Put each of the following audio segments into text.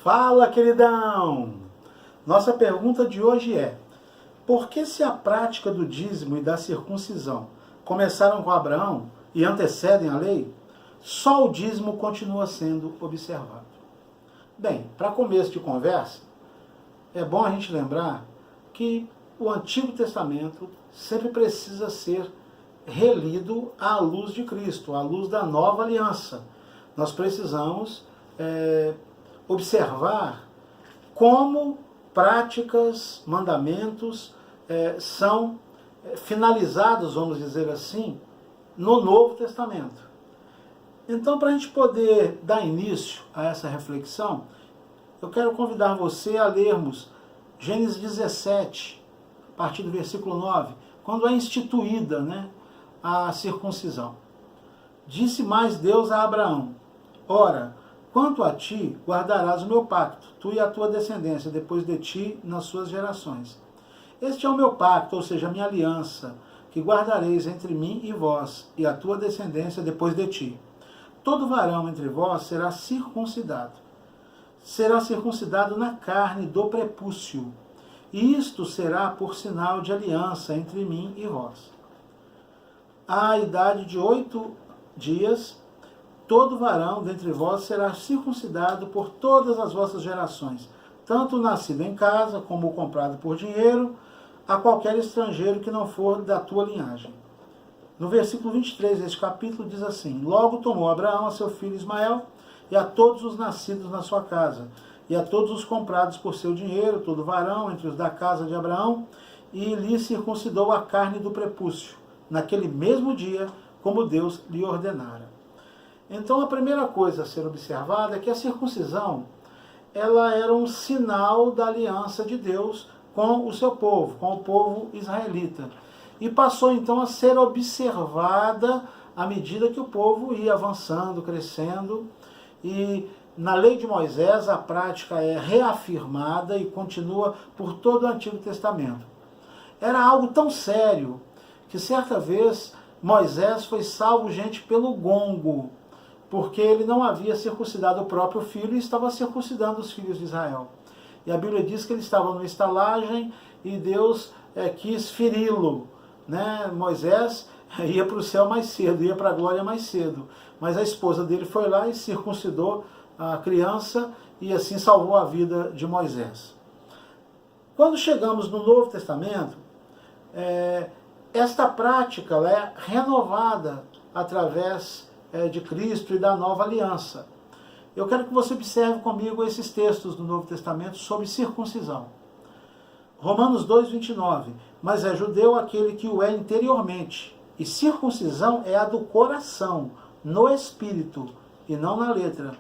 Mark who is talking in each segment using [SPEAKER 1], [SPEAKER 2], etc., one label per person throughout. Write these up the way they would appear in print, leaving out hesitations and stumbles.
[SPEAKER 1] Fala, queridão! Nossa pergunta de hoje é: por que, se a prática do dízimo e da circuncisão começaram com Abraão e antecedem a lei, só o dízimo continua sendo observado? Bem, para começo de conversa, é bom a gente lembrar que o Antigo Testamento sempre precisa ser relido à luz de Cristo, à luz da nova aliança. Nós precisamos observar como práticas, mandamentos são finalizados, vamos dizer assim, no Novo Testamento. Então, para a gente poder dar início a essa reflexão, eu quero convidar você a lermos Gênesis 17, a partir do versículo 9, quando é instituída, a circuncisão. Disse mais Deus a Abraão: ora, quanto a ti, guardarás o meu pacto, tu e a tua descendência, depois de ti, nas suas gerações. Este é o meu pacto, ou seja, a minha aliança, que guardareis entre mim e vós, e a tua descendência depois de ti. Todo varão entre vós será circuncidado. Será circuncidado na carne do prepúcio. E isto será por sinal de aliança entre mim e vós. À idade de 8 dias, todo varão dentre vós será circuncidado por todas as vossas gerações, tanto o nascido em casa, como o comprado por dinheiro, a qualquer estrangeiro que não for da tua linhagem. No versículo 23 deste capítulo diz assim: logo tomou Abraão a seu filho Ismael, e a todos os nascidos na sua casa, e a todos os comprados por seu dinheiro, todo varão entre os da casa de Abraão, e lhe circuncidou a carne do prepúcio, naquele mesmo dia, como Deus lhe ordenara. Então, a primeira coisa a ser observada é que a circuncisão, ela era um sinal da aliança de Deus com o seu povo, com o povo israelita. E passou então a ser observada à medida que o povo ia avançando, crescendo. E na lei de Moisés a prática é reafirmada e continua por todo o Antigo Testamento. Era algo tão sério que certa vez Moisés foi salvo, gente, pelo gongo, porque ele não havia circuncidado o próprio filho e estava circuncidando os filhos de Israel. E a Bíblia diz que ele estava numa estalagem e Deus quis feri-lo. Moisés ia para o céu mais cedo, ia para a glória mais cedo. Mas a esposa dele foi lá e circuncidou a criança e assim salvou a vida de Moisés. Quando chegamos no Novo Testamento, esta prática é renovada através de Cristo e da nova aliança. Eu quero que você observe comigo esses textos do Novo Testamento sobre circuncisão. Romanos 2, 29. Mas é judeu aquele que o é interiormente, e circuncisão é a do coração, no espírito, e não na letra,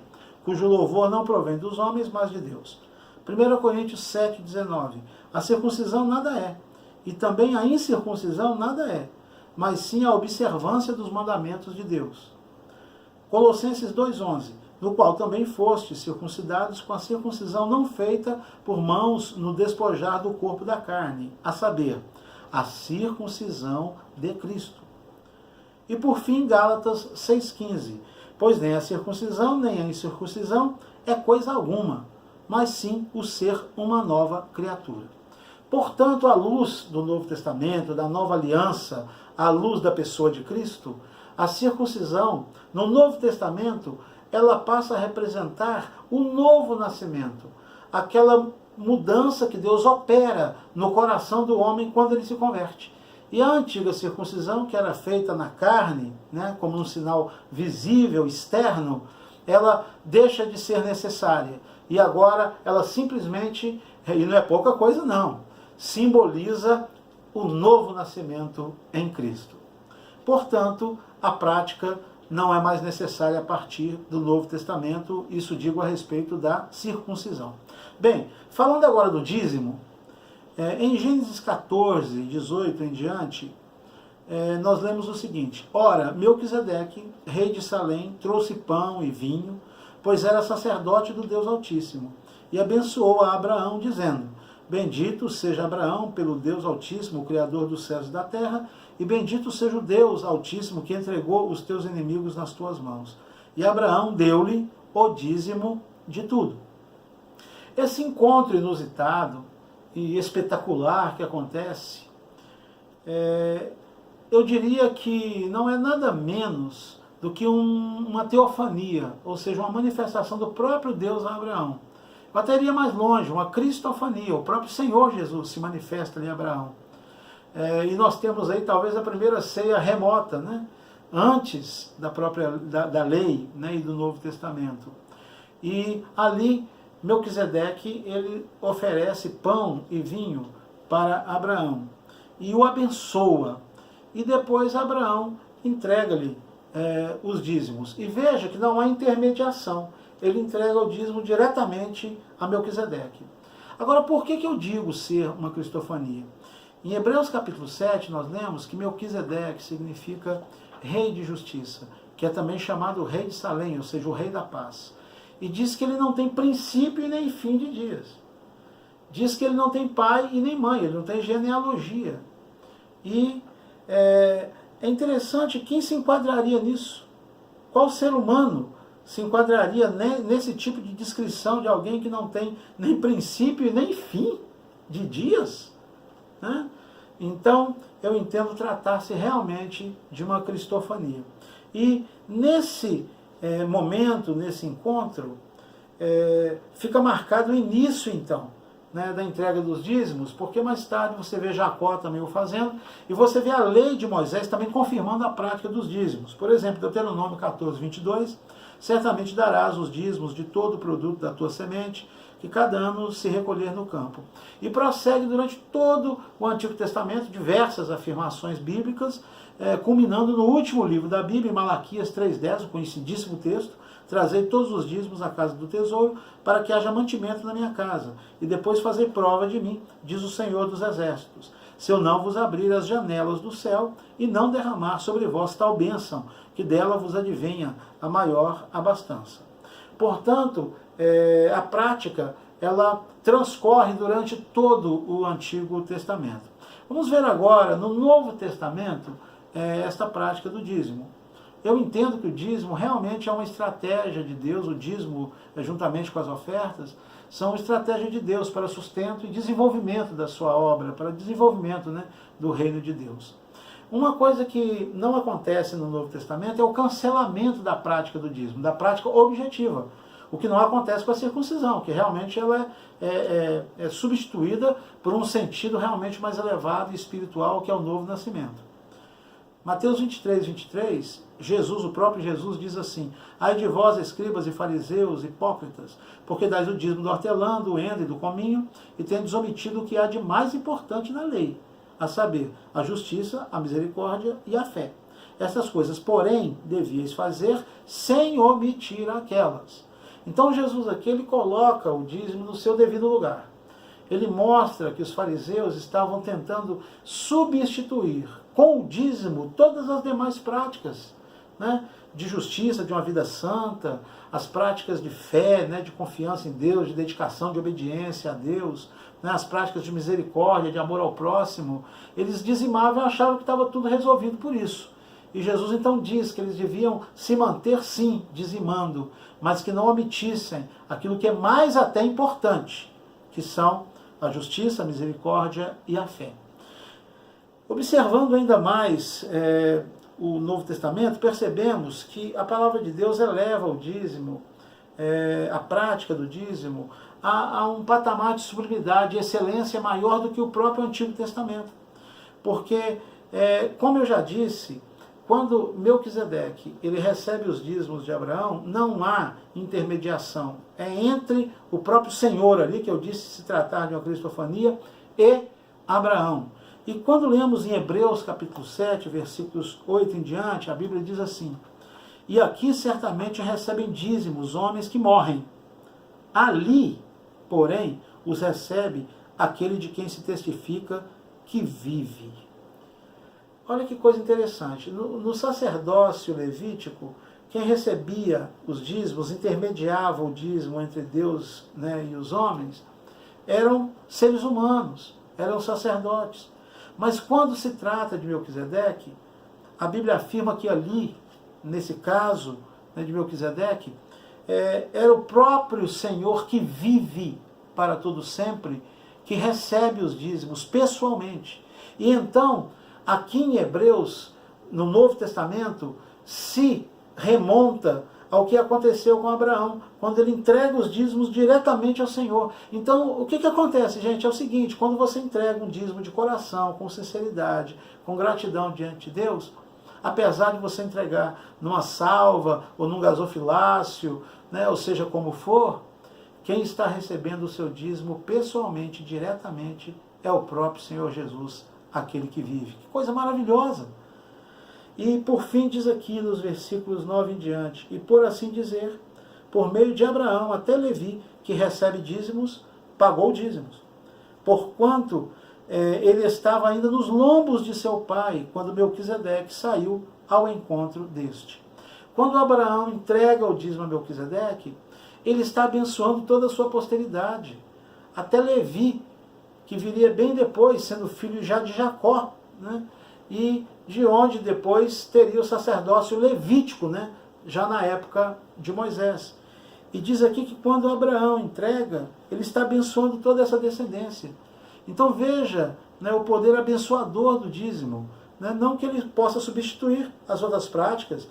[SPEAKER 1] cujo louvor não provém dos homens, mas de Deus. 1 Coríntios 7, 19. A circuncisão nada é, e também a incircuncisão nada é, mas sim a observância dos mandamentos de Deus. Colossenses 2,11, no qual também fostes circuncidados com a circuncisão não feita por mãos no despojar do corpo da carne, a saber, a circuncisão de Cristo. E por fim, Gálatas 6,15, pois nem a circuncisão nem a incircuncisão é coisa alguma, mas sim o ser uma nova criatura. Portanto, à luz do Novo Testamento, da nova aliança, à luz da pessoa de Cristo, a circuncisão, no Novo Testamento, ela passa a representar o novo nascimento, aquela mudança que Deus opera no coração do homem quando ele se converte. E a antiga circuncisão, que era feita na carne, como um sinal visível, externo, ela deixa de ser necessária. E agora ela simplesmente, e não é pouca coisa não, simboliza o novo nascimento em Cristo. Portanto, a prática não é mais necessária a partir do Novo Testamento, isso digo a respeito da circuncisão. Bem, falando agora do dízimo, em Gênesis 14, 18 em diante, nós lemos o seguinte: ora, Melquisedeque, rei de Salém, trouxe pão e vinho, pois era sacerdote do Deus Altíssimo, e abençoou a Abraão, dizendo: bendito seja Abraão pelo Deus Altíssimo, o Criador dos céus e da terra, e bendito seja o Deus Altíssimo que entregou os teus inimigos nas tuas mãos. E Abraão deu-lhe o dízimo de tudo. Esse encontro inusitado e espetacular que acontece, eu diria que não é nada menos do que uma teofania, ou seja, uma manifestação do próprio Deus a Abraão. Eu até iria mais longe, uma cristofania, o próprio Senhor Jesus se manifesta ali a Abraão. E nós temos aí talvez a primeira ceia remota, né? Antes da própria da lei, né? E do Novo Testamento. E ali Melquisedeque, ele oferece pão e vinho para Abraão e o abençoa. E depois Abraão entrega-lhe os dízimos. E veja que não há intermediação. Ele entrega o dízimo diretamente a Melquisedeque. Agora, por que eu digo ser uma cristofania? Em Hebreus capítulo 7, nós lemos que Melquisedeque significa rei de justiça, que é também chamado rei de Salém, ou seja, o rei da paz. E diz que ele não tem princípio e nem fim de dias. Diz que ele não tem pai e nem mãe, ele não tem genealogia. E é interessante, quem se enquadraria nisso? Qual ser humano se enquadraria nesse tipo de descrição de alguém que não tem nem princípio e nem fim de dias? Né? Então, eu entendo tratar-se realmente de uma cristofania. E nesse momento, nesse encontro, fica marcado o início, então, né, da entrega dos dízimos, porque mais tarde você vê Jacó também o fazendo, e você vê a lei de Moisés também confirmando a prática dos dízimos. Por exemplo, Deuteronômio 14, 22, certamente darás os dízimos de todo o produto da tua semente, que cada ano se recolher no campo. E prossegue durante todo o Antigo Testamento diversas afirmações bíblicas, culminando no último livro da Bíblia, em Malaquias 3,10, o conhecidíssimo texto: trazei todos os dízimos à casa do tesouro, para que haja mantimento na minha casa, e depois fazei prova de mim, diz o Senhor dos Exércitos, se eu não vos abrir as janelas do céu, e não derramar sobre vós tal bênção, que dela vos advenha a maior abastança. Portanto, a prática, ela transcorre durante todo o Antigo Testamento. Vamos ver agora, no Novo Testamento, esta prática do dízimo. Eu entendo que o dízimo realmente é uma estratégia de Deus, o dízimo, juntamente com as ofertas, são uma estratégia de Deus para sustento e desenvolvimento da sua obra, para desenvolvimento, né, do reino de Deus. Uma coisa que não acontece no Novo Testamento é o cancelamento da prática do dízimo, da prática objetiva. O que não acontece com a circuncisão, que realmente ela é substituída por um sentido realmente mais elevado e espiritual, que é o novo nascimento. Mateus 23, 23, Jesus, o próprio Jesus, diz assim: ai de vós, escribas e fariseus, hipócritas, porque dais o dízimo do hortelã, do endro e do cominho, e tendes omitido o que há de mais importante na lei, a saber, a justiça, a misericórdia e a fé. Essas coisas, porém, devíeis fazer sem omitir aquelas. Então Jesus aqui, ele coloca o dízimo no seu devido lugar. Ele mostra que os fariseus estavam tentando substituir com o dízimo todas as demais práticas, né, de justiça, de uma vida santa, as práticas de fé, né, de confiança em Deus, de dedicação, de obediência a Deus, né, as práticas de misericórdia, de amor ao próximo. Eles dizimavam e achavam que estava tudo resolvido por isso. E Jesus então diz que eles deviam se manter, sim, dizimando, mas que não omitissem aquilo que é mais até importante, que são a justiça, a misericórdia e a fé. Observando ainda mais o Novo Testamento, percebemos que a palavra de Deus eleva o dízimo, a prática do dízimo, a um patamar de sublimidade e excelência maior do que o próprio Antigo Testamento. Porque, como eu já disse, quando Melquisedeque ele recebe os dízimos de Abraão, não há intermediação. É entre o próprio Senhor ali, que eu disse se tratar de uma cristofania, e Abraão. E quando lemos em Hebreus capítulo 7, versículos 8 em diante, a Bíblia diz assim: e aqui certamente recebem dízimos homens que morrem. Ali, porém, os recebe aquele de quem se testifica que vive. Olha que coisa interessante. No sacerdócio levítico, quem recebia os dízimos, intermediava o dízimo entre Deus, né, e os homens, eram seres humanos, eram sacerdotes. Mas quando se trata de Melquisedeque, a Bíblia afirma que ali, nesse caso, né, de Melquisedeque, era o próprio Senhor que vive para todo sempre, que recebe os dízimos pessoalmente. E então, aqui em Hebreus, no Novo Testamento, se remonta ao que aconteceu com Abraão, quando ele entrega os dízimos diretamente ao Senhor. Então, o que acontece, gente? É o seguinte: quando você entrega um dízimo de coração, com sinceridade, com gratidão diante de Deus, apesar de você entregar numa salva ou num gasofilácio, né, ou seja, como for, quem está recebendo o seu dízimo pessoalmente, diretamente, é o próprio Senhor Jesus, aquele que vive. Que coisa maravilhosa! E por fim diz aqui nos versículos 9 em diante: e por assim dizer, por meio de Abraão até Levi, que recebe dízimos, pagou dízimos. Porquanto ele estava ainda nos lombos de seu pai, quando Melquisedeque saiu ao encontro deste. Quando Abraão entrega o dízimo a Melquisedeque, ele está abençoando toda a sua posteridade. Até Levi, que viria bem depois, sendo filho já de Jacó, né? E de onde depois teria o sacerdócio levítico, né? Já na época de Moisés. E diz aqui que quando Abraão entrega, ele está abençoando toda essa descendência. Então veja, né, o poder abençoador do dízimo. Né? Não que ele possa substituir as outras práticas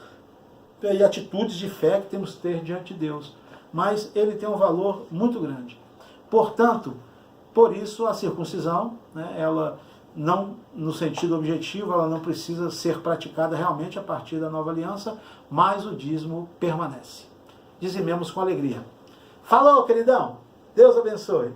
[SPEAKER 1] e atitudes de fé que temos que ter diante de Deus, mas ele tem um valor muito grande. Portanto, por isso a circuncisão, né, ela não, no sentido objetivo, ela não precisa ser praticada realmente a partir da nova aliança, mas o dízimo permanece. Dizimemos com alegria. Falou, queridão! Deus abençoe!